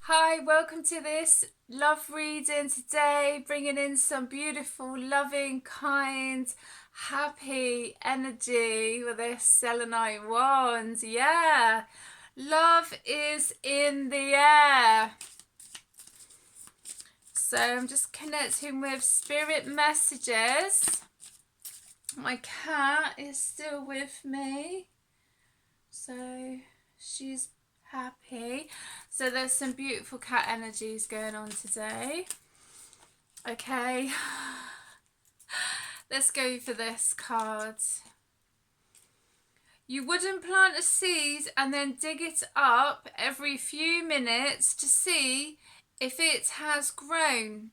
Hi, welcome to this love reading today, bringing in some beautiful, loving, kind, happy energy with this selenite wand. Yeah, love is in the air. So I'm just connecting with spirit messages. My cat is still with me, so she's happy. So there's some beautiful cat energies going on today. Okay, let's go for this card. You wouldn't plant a seed and then dig it up every few minutes to see if it has grown.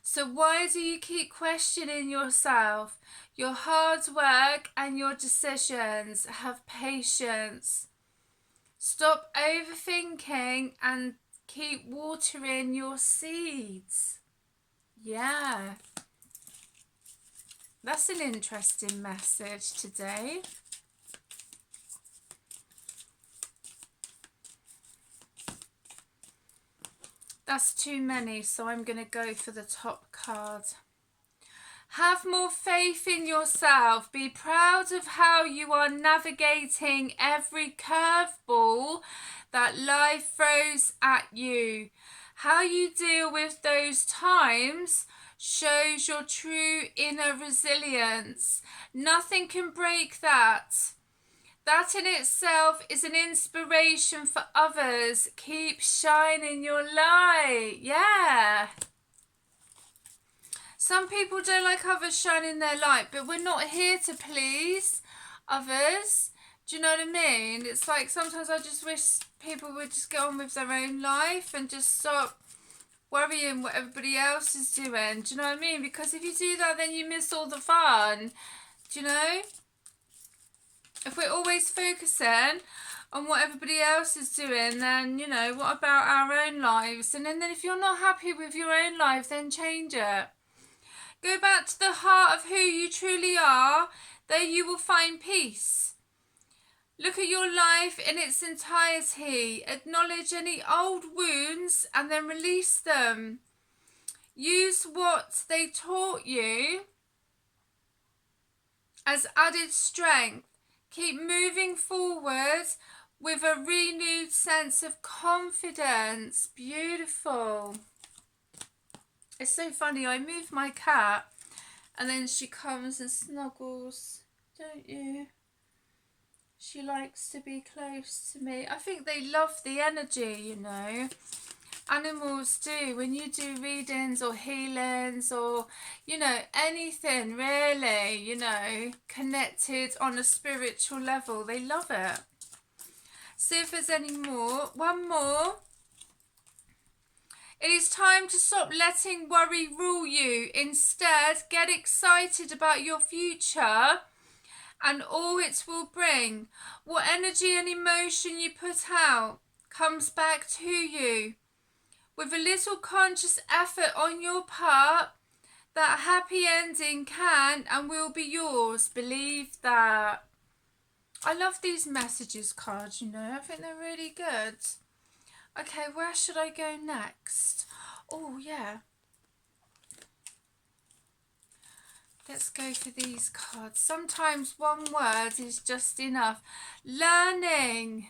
So why do you keep questioning yourself, your hard work and your decisions? Have patience. Stop overthinking and keep watering your seeds. Yeah. That's an interesting message today. That's too many, so I'm going to go for the top card. Have more faith in yourself. Be proud of how you are navigating every curveball that life throws at you. How you deal with those times shows your true inner resilience. Nothing can break that. That in itself is an inspiration for others. Keep shining your light. Yeah. Some people don't like others shining their light, but we're not here to please others. Do you know what I mean? It's like sometimes I just wish people would just get on with their own life and just stop worrying what everybody else is doing. Do you know what I mean? Because if you do that, then you miss all the fun. Do you know? If we're always focusing on what everybody else is doing, then, you know, what about our own lives? And then if you're not happy with your own life, then change it. Go back to the heart of who you truly are. There you will find peace. Look at your life in its entirety. Acknowledge any old wounds and then release them. Use what they taught you as added strength. Keep moving forward with a renewed sense of confidence. Beautiful. It's so funny, I move my cat and then she comes and snuggles, don't you? She likes to be close to me. I think they love the energy, you know. Animals do. When you do readings or healings or, you know, anything really, you know, connected on a spiritual level, they love it. See if there's any more. One more. It is time to stop letting worry rule you. Instead, get excited about your future and all it will bring. What energy and emotion you put out comes back to you. With a little conscious effort on your part, that happy ending can and will be yours. Believe that. I love these messages cards, you know. I think they're really good. Okay, where should I go next? Oh, yeah. Let's go for these cards. Sometimes one word is just enough. Learning.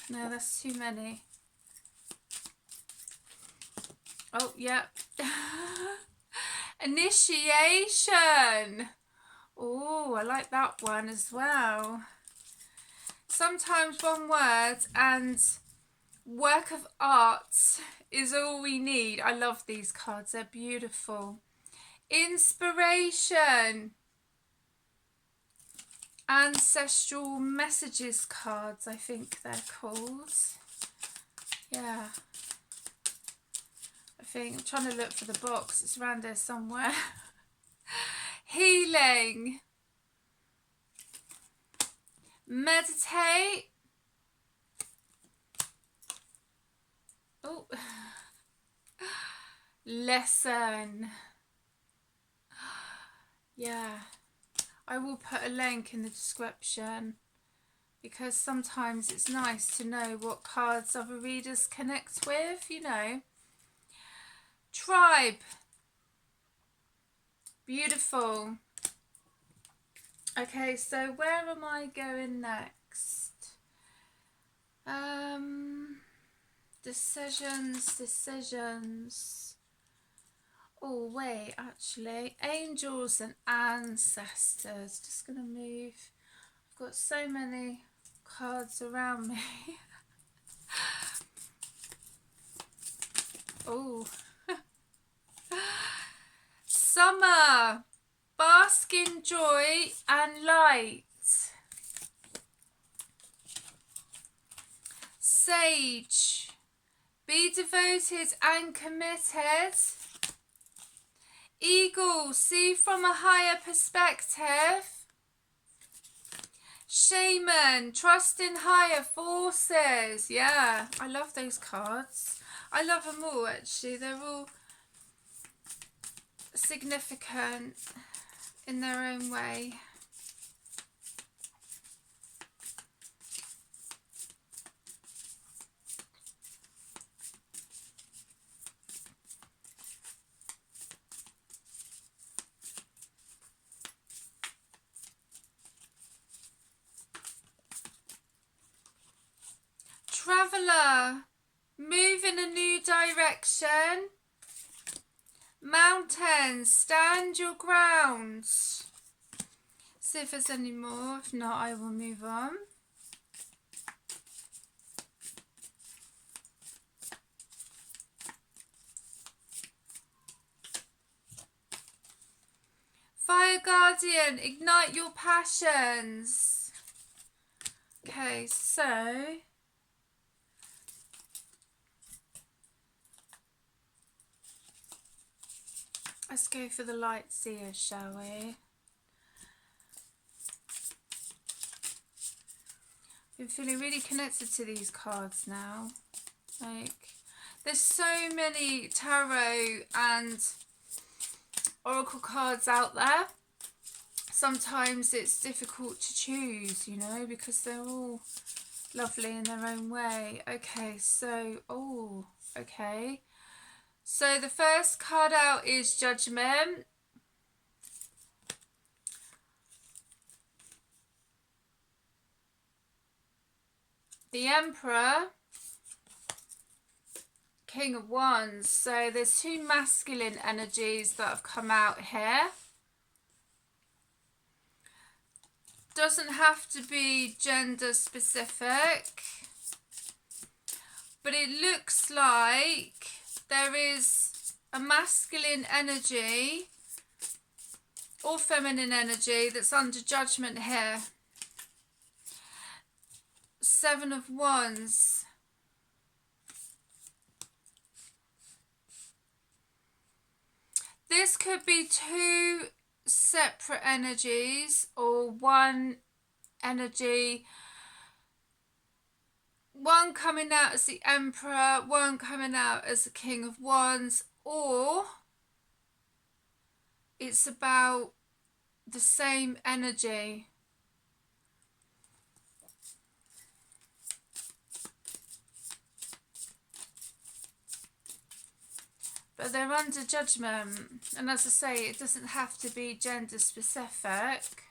No, that's too many. Oh, yeah. Initiation. Oh, I like that one as well. Sometimes one word and work of art is all we need. I love these cards. They're beautiful. Inspiration. Ancestral messages cards, I think they're called. Yeah. I'm trying to look for the box. It's around there somewhere. Healing. Meditate. Oh. Lesson. Yeah. I will put a link in the description, because sometimes it's nice to know what cards other readers connect with, you know. Tribe. Beautiful. Okay, so where am I going next? Decisions. Oh, wait, actually. Angels and ancestors. Just going to move. I've got so many cards around me. Oh. Summer. Bask in joy and light. Sage. Be devoted and committed. Eagle. See from a higher perspective. Shaman. Trust in higher forces. Yeah, I love those cards. I love them all, actually. They're all significant in their own way. Traveller, move in a new direction. Mountains, stand your ground. See if there's any more. If not, I will move on. Fire Guardian, ignite your passions. Okay, so let's go for the light seers, shall we? Been feeling really connected to these cards now. Like, there's so many tarot and oracle cards out there. Sometimes it's difficult to choose, you know, because they're all lovely in their own way. Okay, so, oh, okay. So the first card out is Judgment. The Emperor. King of Wands. So there's two masculine energies that have come out here. Doesn't have to be gender specific, but it looks like there is a masculine energy or feminine energy that's under judgment here. Seven of Wands. This could be two separate energies or one energy. One coming out as the Emperor, one coming out as the King of Wands, or it's about the same energy. But they're under judgment. And as I say, it doesn't have to be gender specific.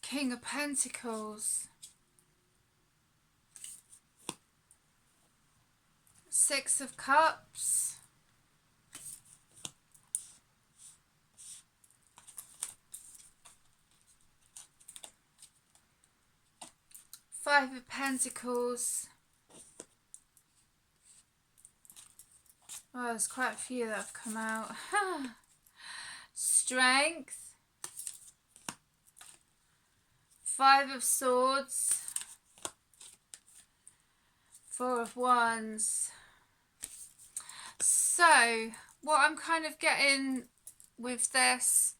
King of Pentacles. Six of Cups. Five of Pentacles. Oh, there's quite a few that have come out. Strength. Five of Swords. Four of Wands. So, what I'm kind of getting with this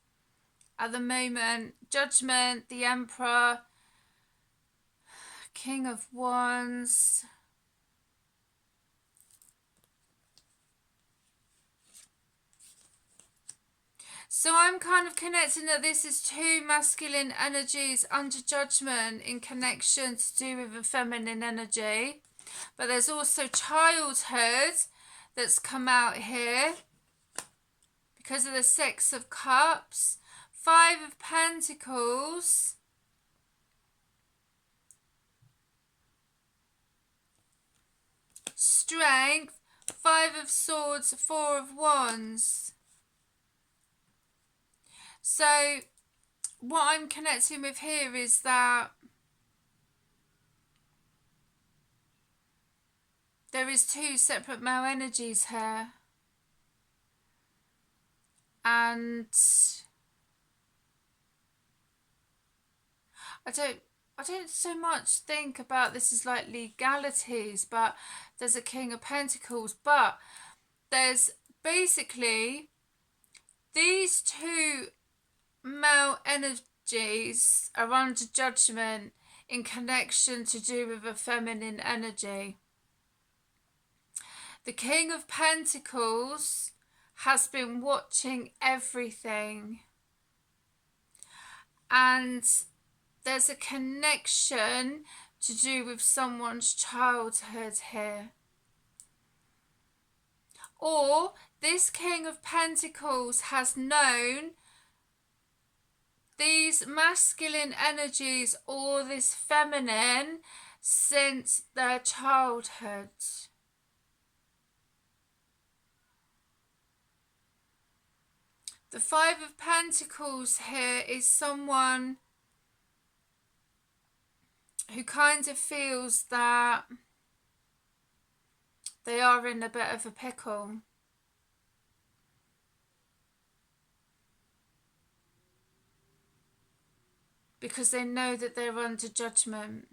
at the moment, Judgment, the Emperor, King of Wands, So I'm kind of connecting that this is two masculine energies under judgment in connection to do with a feminine energy. But there's also childhood that's come out here because of the Six of Cups. Five of Pentacles. Strength. Five of Swords. Four of Wands. So what I'm connecting with here is that there is two separate male energies here. And I don't so much think about this as like legalities, but there's a King of Pentacles, but there's basically these two male energies are under judgment in connection to do with a feminine energy. The King of Pentacles has been watching everything, and there's a connection to do with someone's childhood here. Or this King of Pentacles has known these masculine energies or this feminine since their childhood. The Five of Pentacles here is someone who kind of feels that they are in a bit of a pickle. Because they know that they're under judgment.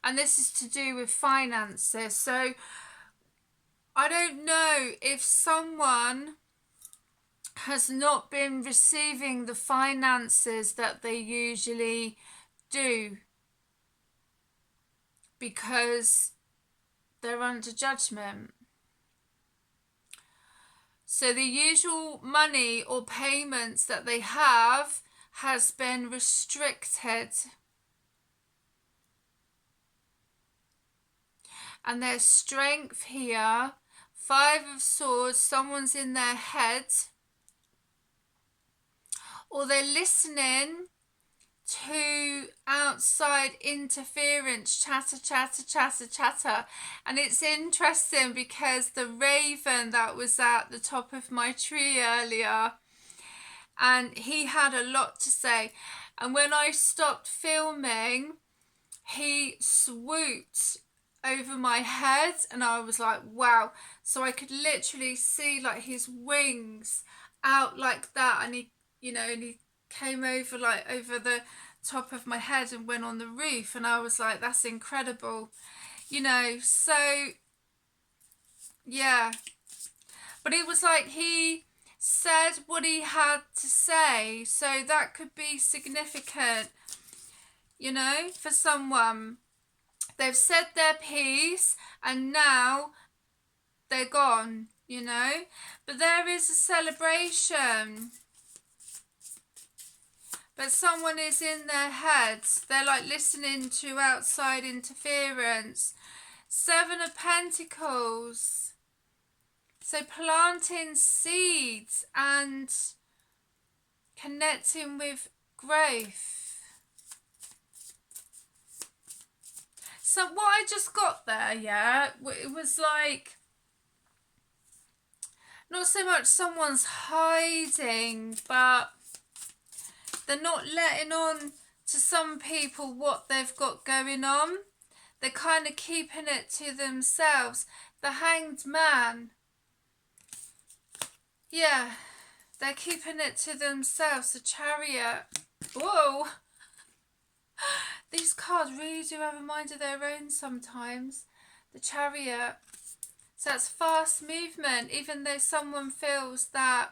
And this is to do with finances. So I don't know if someone has not been receiving the finances that they usually do because they're under judgment. So the usual money or payments that they have has been restricted. And their strength here, Five of Swords, someone's in their head, or they're listening to outside interference, chatter. And it's interesting because the raven that was at the top of my tree earlier, and he had a lot to say, and when I stopped filming, he swooped over my head, and I was like, wow. So I could literally see like his wings out like that, and he, you know, and he came over like over the top of my head and went on the roof, and I was like, that's incredible, you know. So yeah, but it was like he said what he had to say, so that could be significant, you know, for someone. They've said their piece and now they're gone, you know. But there is a celebration. But someone is in their heads. They're like listening to outside interference. Seven of Pentacles. So planting seeds and connecting with growth. So what I just got there, yeah, it was like, not so much someone's hiding, but they're not letting on to some people what they've got going on. They're kind of keeping it to themselves. The Hanged Man. Yeah, they're keeping it to themselves. The Chariot. Whoa. These cards really do have a mind of their own sometimes. The Chariot. So that's fast movement, even though someone feels that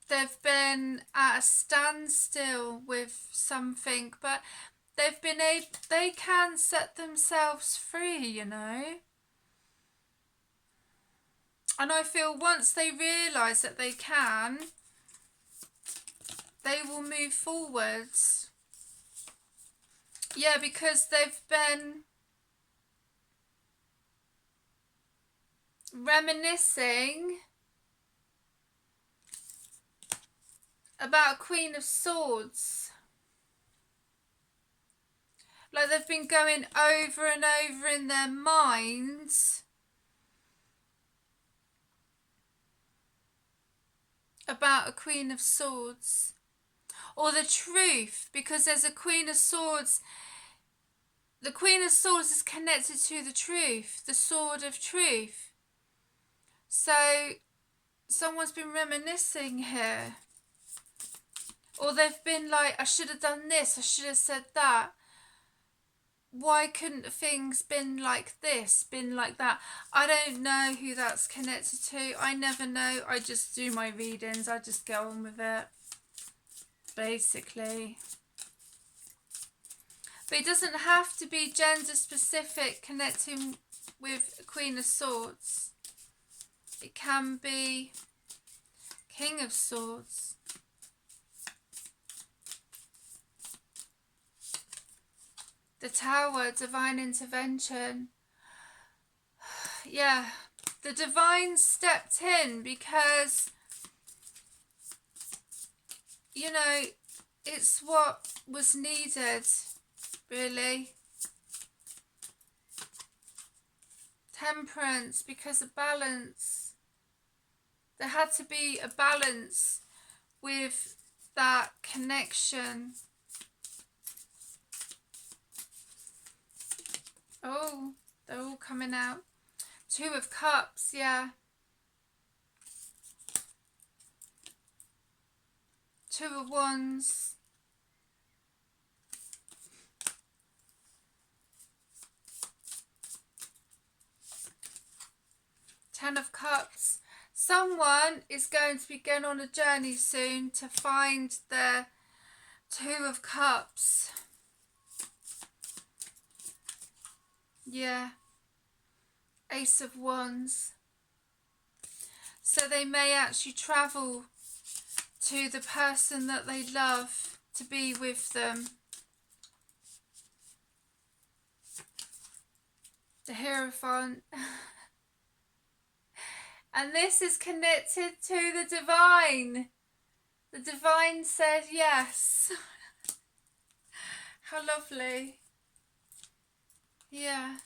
they've been at a standstill with something, but they've been able, they can set themselves free, you know. And I feel once they realise that they can, they will move forwards. Yeah, because they've been reminiscing about Queen of Swords. Like they've been going over and over in their minds about a Queen of Swords. Or the truth, because there's a Queen of Swords. The Queen of Swords is connected to the truth, the sword of truth. So someone's been reminiscing here. Or they've been like, I should have done this, I should have said that. Why couldn't things been like this, been like that? I don't know who that's connected to. I never know. I just do my readings. I just go on with it, basically. But it doesn't have to be gender specific connecting with Queen of Swords. It can be King of Swords. The Tower, divine intervention. Yeah, the divine stepped in because, you know, it's what was needed, really. Temperance, because of balance. There had to be a balance with that connection. Oh, they're all coming out. Two of Cups, yeah. Two of Wands. Ten of Cups. Someone is going to be going on a journey soon to find their Two of Cups. Yeah. Ace of Wands. So they may actually travel to the person that they love to be with them. The Hierophant. And this is connected to the divine. The divine said yes. How lovely. Yeah.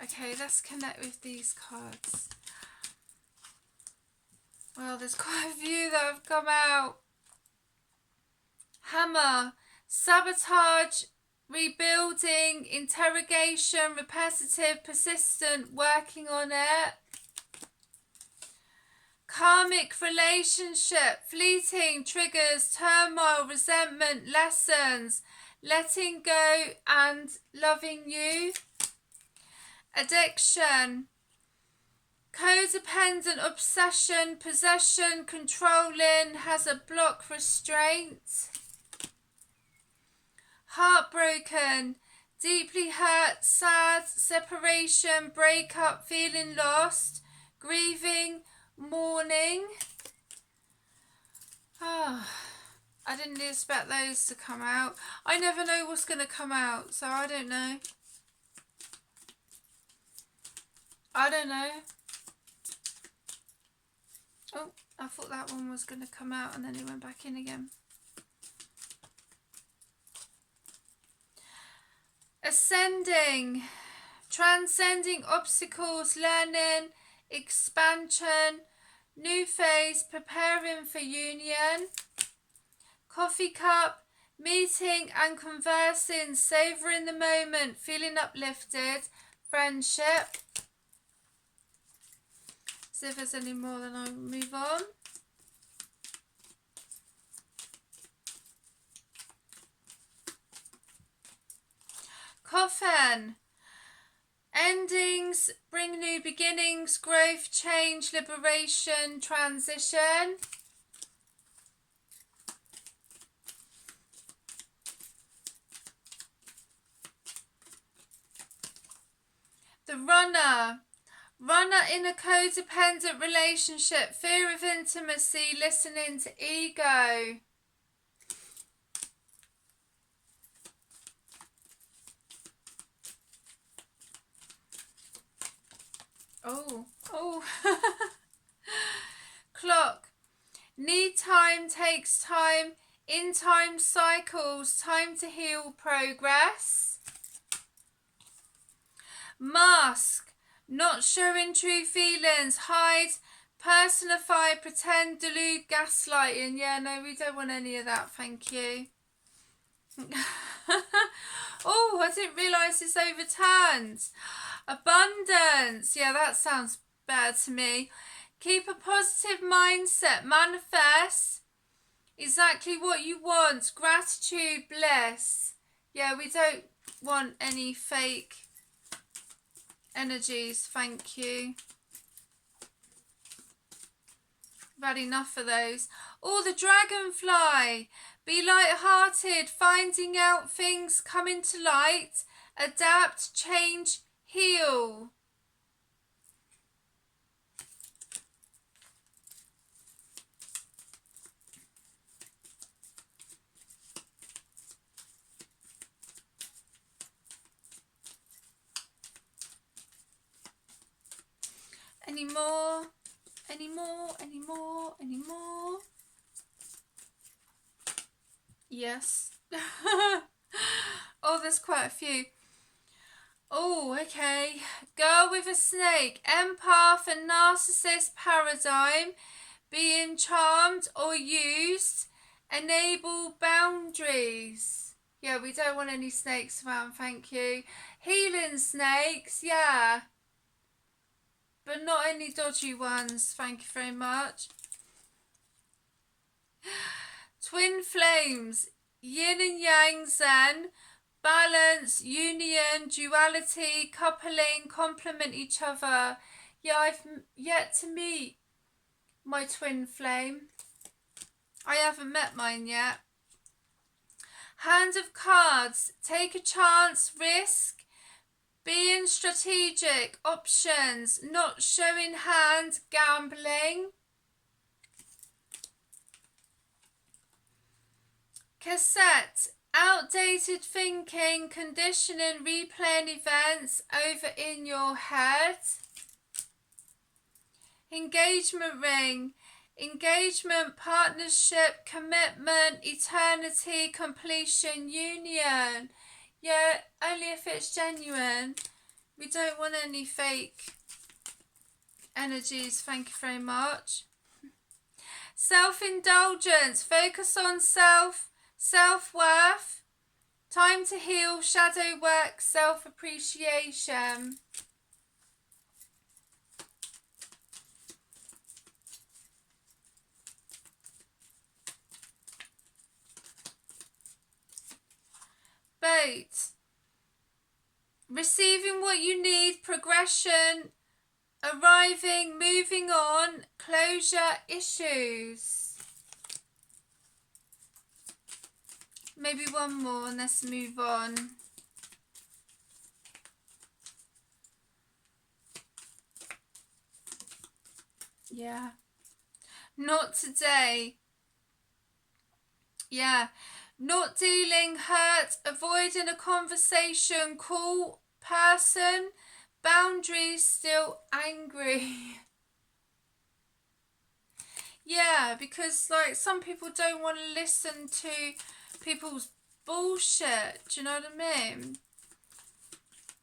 Okay, let's connect with these cards. Well, there's quite a few that have come out. Hammer. Sabotage, rebuilding, interrogation, repetitive, persistent, working on it. Karmic relationship, fleeting, triggers, turmoil, resentment, lessons, letting go and loving you. Addiction, codependent, obsession, possession, controlling, has a block, restraint. Heartbroken, deeply hurt, sad, separation, breakup, feeling lost, grieving, mourning. Oh, I didn't expect those to come out. I never know what's going to come out, so I don't know. I don't know. Oh, I thought that one was going to come out and then it went back in again. Ascending, transcending obstacles, learning, expansion, new phase, preparing for union. Coffee cup, meeting and conversing, savouring the moment, feeling uplifted, friendship. See if there's any more, then I'll move on. Coffin. Endings bring new beginnings, growth, change, liberation, transition. The Runner. Runner in a codependent relationship, fear of intimacy, listening to ego. Oh. Clock. Need time, takes time, in time cycles, time to heal, progress. Mask. Not showing true feelings, hide, personify, pretend, delude, gaslighting. Yeah, no, we don't want any of that, thank you. Oh, I didn't realise it's overturned. Abundance. Yeah, that sounds bad to me. Keep a positive mindset. Manifest exactly what you want. Gratitude, bliss. Yeah, we don't want any fake energies, thank you. We've had enough of those. Oh, the dragonfly. Be light-hearted, finding out things coming to light. Adapt, change, heal. Any more? Any more? Any more? Any more? Yes. Oh, there's quite a few. Oh, okay. Girl with a snake. Empath and narcissist paradigm. Being charmed or used. Enable boundaries. Yeah, we don't want any snakes around, thank you. Healing snakes, yeah. But not any dodgy ones, thank you very much. Twin flames, yin and yang, zen, balance, union, duality, coupling, complement each other. Yeah, I've yet to meet my twin flame. I haven't met mine yet. Hand of cards, take a chance, risk, being strategic, options, not showing hand, gambling. Cassette, outdated thinking, conditioning, replaying events over in your head. Engagement ring, engagement, partnership, commitment, eternity, completion, union. Yeah, only if it's genuine. We don't want any fake energies, thank you very much. Self-indulgence, focus on self-worth, time to heal, shadow work, self-appreciation. Boat, receiving what you need, progression, arriving, moving on, closure, issues. Maybe one more and let's move on. Yeah. Not today. Yeah. Not dealing, hurt, avoiding a conversation, cool person, boundaries, still angry. Yeah, because like some people don't want to listen to people's bullshit. Do you know what I mean?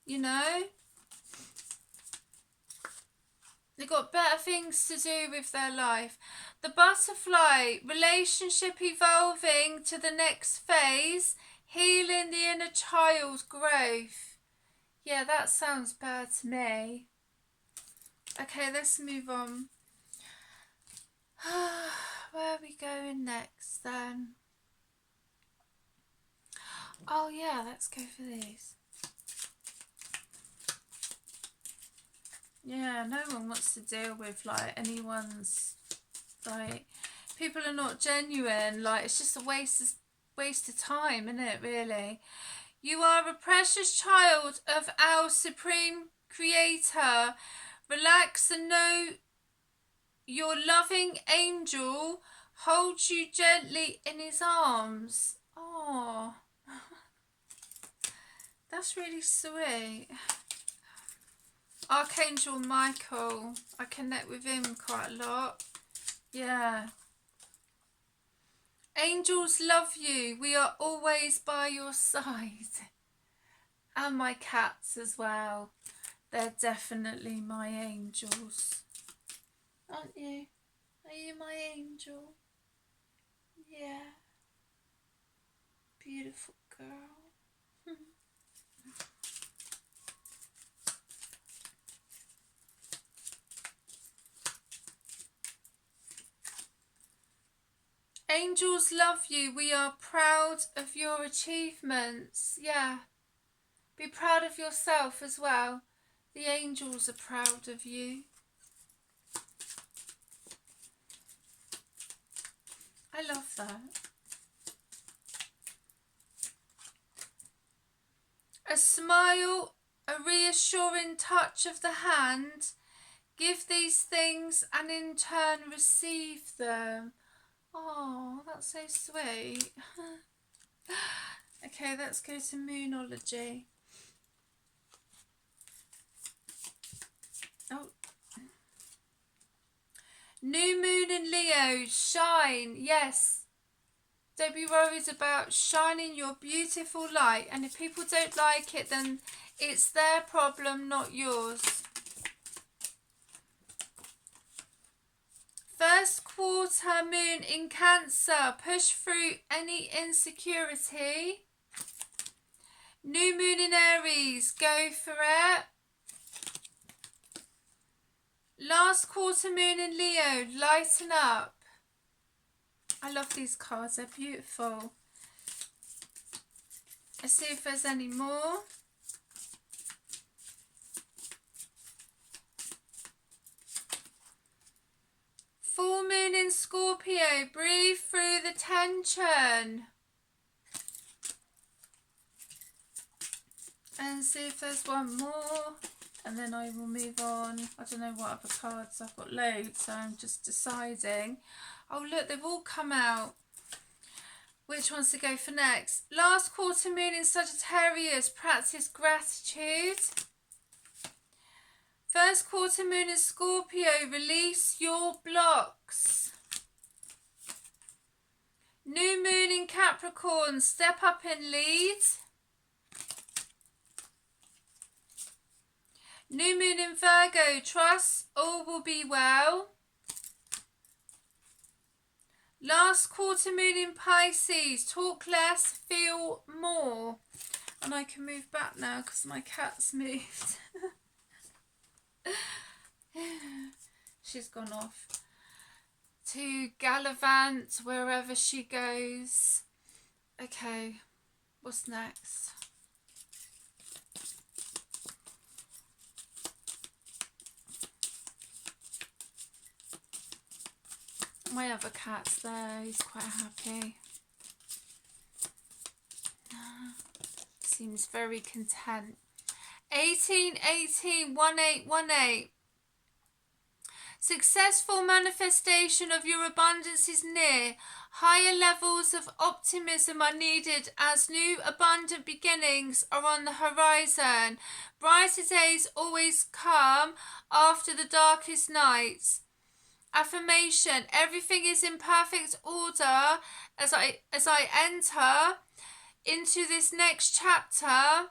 You know? They've got better things to do with their life. The butterfly, relationship evolving to the next phase, healing the inner child growth. Yeah, that sounds bad to me. Okay, let's move on. Where are we going next then? Oh yeah, let's go for these. Yeah, no one wants to deal with like anyone's like people are not genuine. Like it's just a waste of time, isn't it? Really. You are a precious child of our Supreme Creator, Relax and know your loving angel holds you gently in his arms. Oh, that's really sweet. Archangel Michael, I connect with him quite a lot. Yeah. Angels love you. We are always by your side. And my cats as well. They're definitely my angels. Aren't you? Are you my angel? Yeah. Beautiful girl. Angels love you. We are proud of your achievements. Yeah. Be proud of yourself as well. The angels are proud of you. I love that. A smile, a reassuring touch of the hand. Give these things and in turn receive them. Oh, that's so sweet. Okay, let's go to Moonology. Oh. New moon in Leo, shine. Yes. Don't be worried about shining your beautiful light. And if people don't like it, then it's their problem, not yours. First quarter moon in Cancer. Push through any insecurity. New moon in Aries. Go for it. Last quarter moon in Leo. Lighten up. I love these cards. They're beautiful. Let's see if there's any more. Full moon in Scorpio. Breathe through the tension. And see if there's one more. And then I will move on. I don't know what other cards. I've got loads, so I'm just deciding. Oh, look, they've all come out. Which ones to go for next? Last quarter moon in Sagittarius. Practice gratitude. First quarter moon in Scorpio. Release your blocks. New moon in Capricorn. Step up and lead. New moon in Virgo. Trust all will be well. Last quarter moon in Pisces. Talk less, feel more. And I can move back now because my cat's moved. She's gone off to gallivant wherever she goes. Okay, what's next? My other cat's there, he's quite happy. Seems very content. 1818 1818. Successful manifestation of your abundance is near. Higher levels of optimism are needed as new abundant beginnings are on the horizon. Brighter days always come after the darkest nights. Affirmation: everything is in perfect order as I enter into this next chapter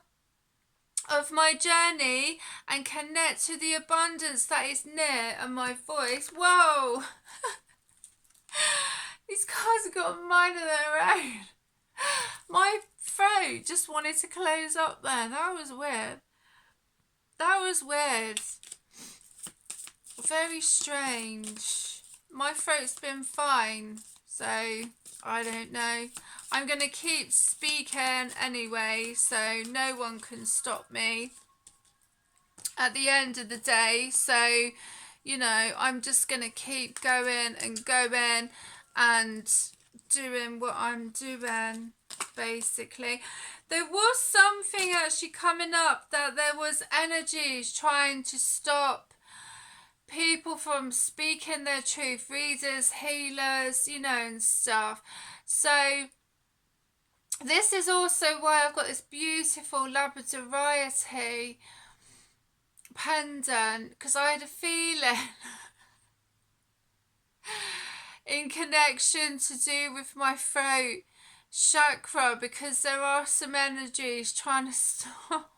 of my journey and connect to the abundance that is near. And my voice, whoa, these cards have got a mind of their own. My throat just wanted to close up there. That was weird. That was weird. Very strange. My throat's been fine, so I don't know. I'm going to keep speaking anyway, so no one can stop me at the end of the day. So, you know, I'm just going to keep going and going and doing what I'm doing, basically. There was something actually coming up that there was energies trying to stop people from speaking their truth, readers, healers, you know, and stuff. So this is also why I've got this beautiful labradorite pendant, because I had a feeling in connection to do with my throat chakra, because there are some energies trying to stop.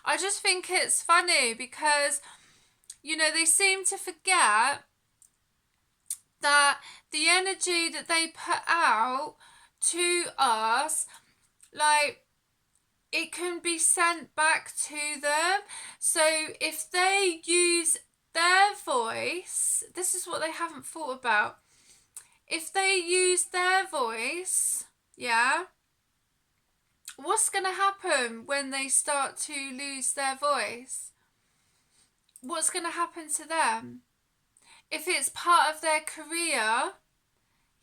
I just think it's funny because, you know, they seem to forget that the energy that they put out to us, like, it can be sent back to them. So if they use their voice, this is what they haven't thought about. If they use their voice, yeah, what's going to happen when they start to lose their voice? What's going to happen to them? If it's part of their career,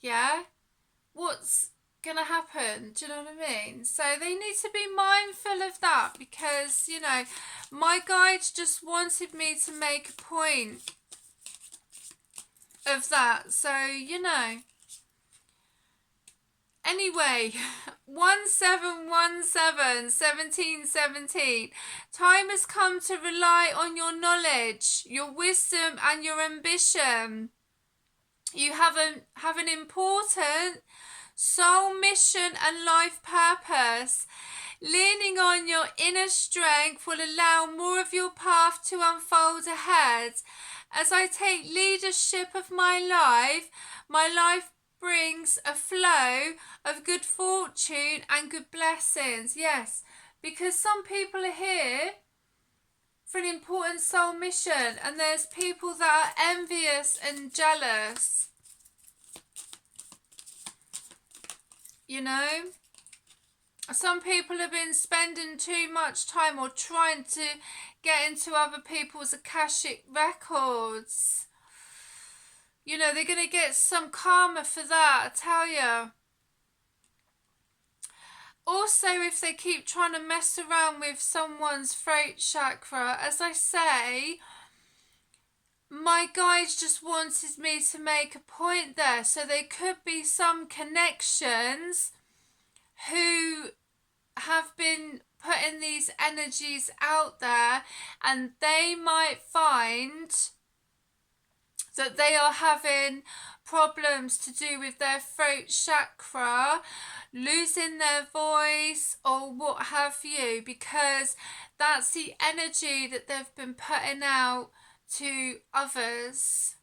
yeah, what's going to happen? Do you know what I mean? So they need to be mindful of that, because, you know, my guide just wanted me to make a point of that. So, you know. Anyway, 1717, time has come to rely on your knowledge, your wisdom and your ambition. You have an important soul mission and life purpose. Leaning on your inner strength will allow more of your path to unfold ahead. As I take leadership of my life brings a flow of good fortune and good blessings. Yes, because some people are here for an important soul mission, and there's people that are envious and jealous. You know, some people have been spending too much time or trying to get into other people's Akashic records. You know, they're going to get some karma for that, I tell you. Also, if they keep trying to mess around with someone's throat chakra, as I say, my guide just wanted me to make a point there. So there could be some connections who have been putting these energies out there, and they might find that they are having problems to do with their throat chakra, losing their voice or what have you, because that's the energy that they've been putting out to others.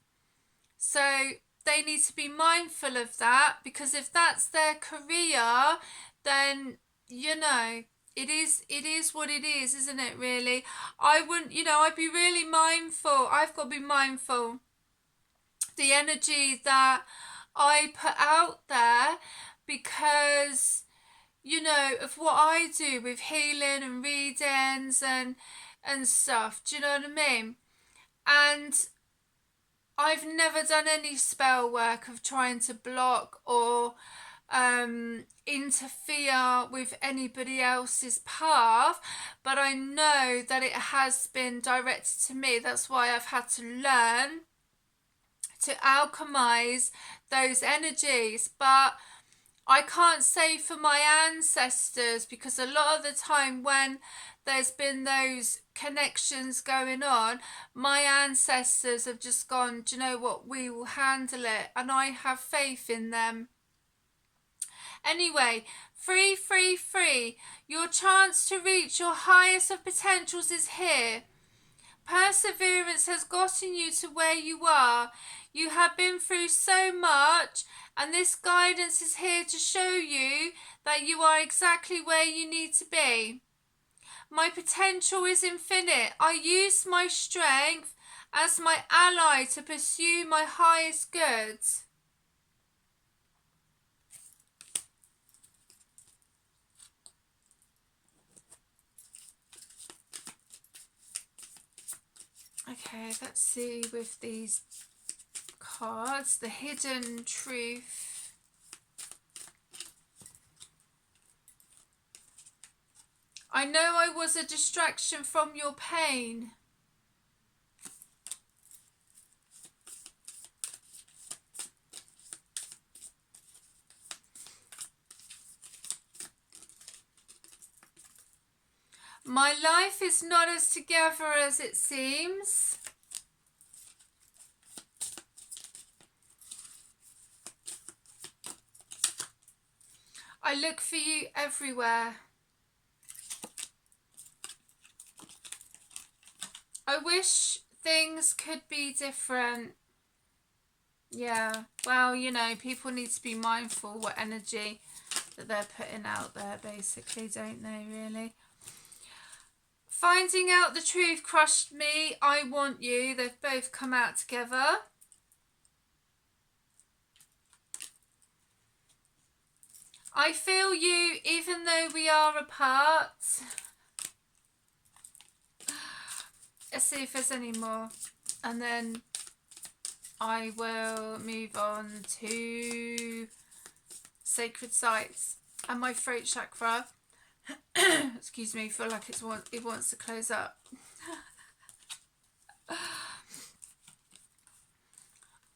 So they need to be mindful of that, because if that's their career, then, you know, it is what it is, isn't it, really? I wouldn't, you know, I'd be really mindful. I've got to be mindful the energy that I put out there, because, you know, of what I do with healing and readings and stuff. Do you know what I mean? And I've never done any spell work of trying to block or interfere with anybody else's path, but I know that it has been directed to me. That's why I've had to learn to alchemize those energies. But I can't say for my ancestors, because a lot of the time when there's been those connections going on, my ancestors have just gone, do you know what, we will handle it, and I have faith in them. Anyway, free. Your chance to reach your highest of potentials is here. Perseverance has gotten you to where you are. You have been through so much, and this guidance is here to show you that you are exactly where you need to be. My potential is infinite. I use my strength as my ally to pursue my highest good. Okay, let's see with these cards, the hidden truth. I know I was a distraction from your pain. My life is not as together as it seems. I look for you everywhere. I wish things could be different. Yeah, well, you know, people need to be mindful what energy that they're putting out there, basically, don't they, really? Finding out the truth crushed me. I want you. They've both come out together. I feel you even though we are apart. Let's see if there's any more. And then I will move on to sacred sites and my throat chakra. Excuse me, I feel like it wants to close up.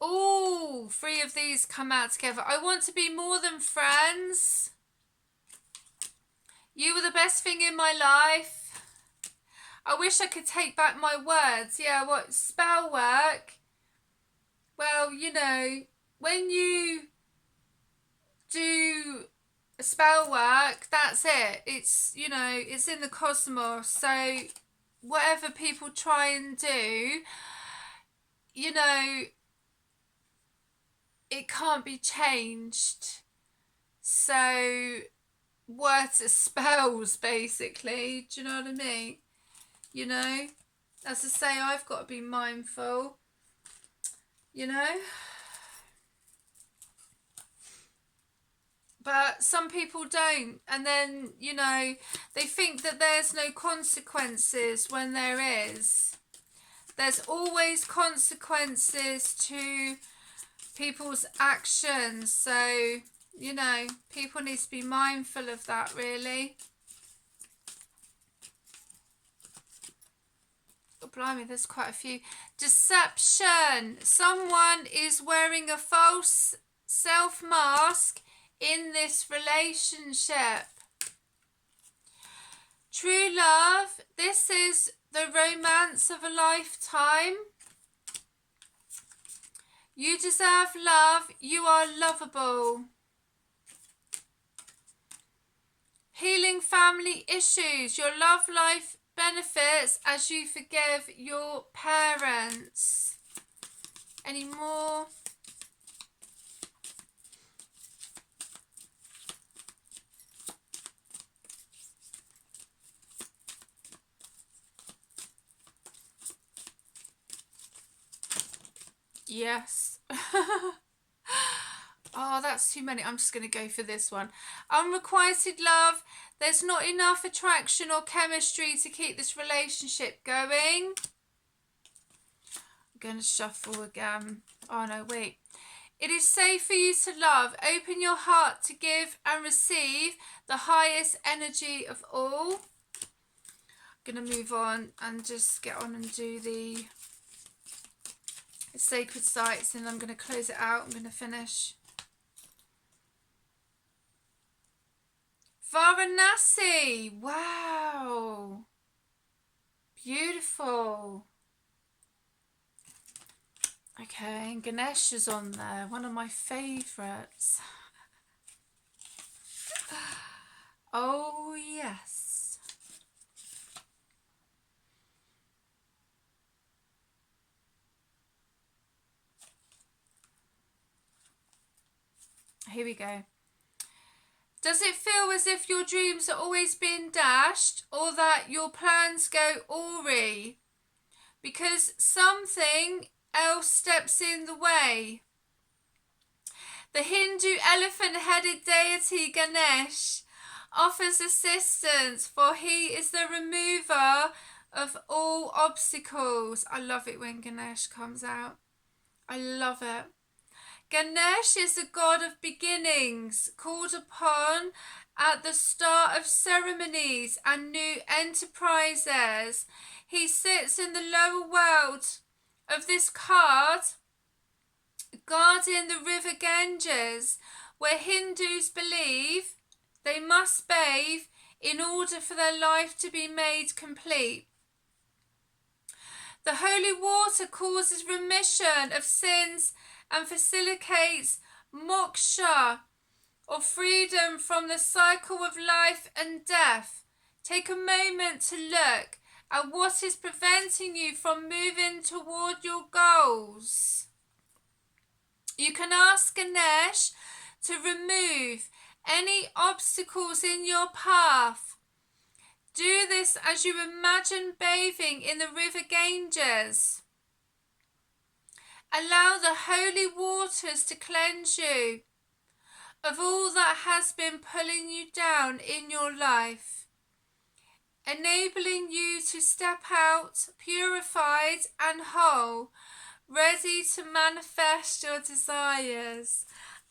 Oh, 3 of these come out together. I want to be more than friends. You were the best thing in my life. I wish I could take back my words. Yeah, what? Spell work. Well, you know, when you do spell work, that's it. It's, you know, it's in the cosmos. So whatever people try and do, you know, it can't be changed. So words are spells, basically. Do you know what I mean? You know, as I say, I've got to be mindful, you know. But some people don't, and then, you know, they think that there's no consequences when there is. There's always consequences to people's actions, so, you know, people need to be mindful of that, really. Oh, blimey, there's quite a few. Deception. Someone is wearing a false self-mask in this relationship. True love. This is the romance of a lifetime. You deserve love. You are lovable. Healing family issues. Your love life benefits as you forgive your parents. Any more? Yes. Oh, that's too many. I'm just going to go for this one. Unrequited love. There's not enough attraction or chemistry to keep this relationship going. I'm going to shuffle again. Oh, no, wait. It is safe for you to love. Open your heart to give and receive the highest energy of all. I'm going to move on and just get on and do the sacred sites, and I'm going to close it out. I'm going to finish. Varanasi. Wow. Beautiful. Okay, and Ganesh is on there. One of my favourites. Oh, yes. Here we go. Does it feel as if your dreams are always being dashed, or that your plans go awry because something else steps in the way? The Hindu elephant-headed deity Ganesh offers assistance, for he is the remover of all obstacles. I love it when Ganesh comes out. I love it. Ganesh is the god of beginnings, called upon at the start of ceremonies and new enterprises. He sits in the lower world of this card, guarding the river Ganges, where Hindus believe they must bathe in order for their life to be made complete. The holy water causes remission of sins and facilitates moksha, or freedom from the cycle of life and death. Take a moment to look at what is preventing you from moving toward your goals. You can ask Ganesh to remove any obstacles in your path. Do this as you imagine bathing in the river Ganges. Allow the holy waters to cleanse you of all that has been pulling you down in your life, enabling you to step out purified and whole, ready to manifest your desires.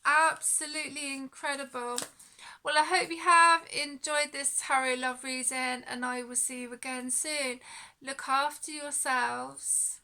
Absolutely incredible. Well, I hope you have enjoyed this tarot love reading, and I will see you again soon. Look after yourselves.